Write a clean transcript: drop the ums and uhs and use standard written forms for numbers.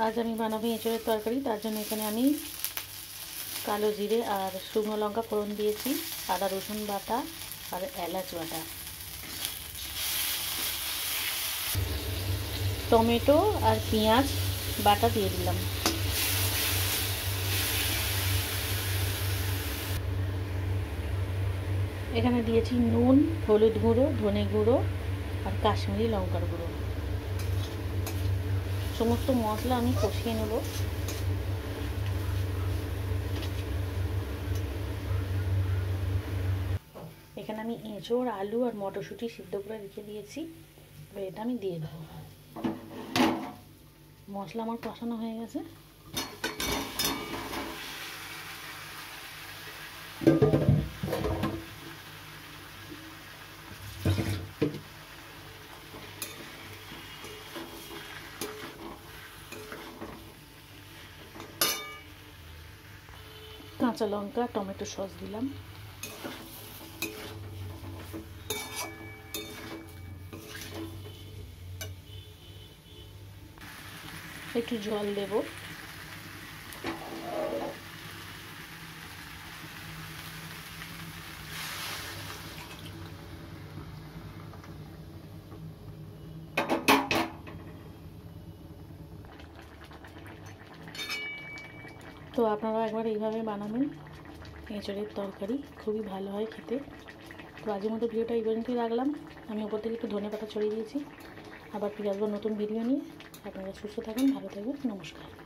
आज আমি বানাবো এঁচোড়ের তরকারি। তার জন্য এখানে আমি কালো জিরে আর শুকনো লঙ্কা ফোড়ন দিয়েছি, আদা রসুন বাটা আর এলাচ বাটা, টমেটো আর পেঁয়াজ বাটা দিয়ে দিলাম। এখানে দিয়েছি নুন, হলুদ গুঁড়ো, ধনে গুঁড়ো আর কাশ্মীরি লঙ্কার গুঁড়ো। সমস্ত মশলা আমি কষিয়ে নেব। এখানে আমি এঁচোড়, আলু আর মটরশুঁটি সিদ্ধ করে রেখে দিয়েছি, এবার এটা আমি দিয়ে দেবো। মশলা আমার কষানো হয়ে গেছে। কাঁচা লঙ্কা, টমেটো সস দিলাম। একটু জল দেব। তো আপনারা একবার এইভাবে বানাবেন এঁচোড়ের তরকারি, খুবই ভালো হয় খেতে। তো আজকের মতো ভিডিওটা এই পর্যন্তই রাখলাম। আমি ওপর থেকে একটু ধনেপাতা ছড়িয়ে দিয়েছি। আবার ফিরে আসবো নতুন ভিডিও নিয়ে। আপনারা সুস্থ থাকুন, ভালো থাকবেন। নমস্কার।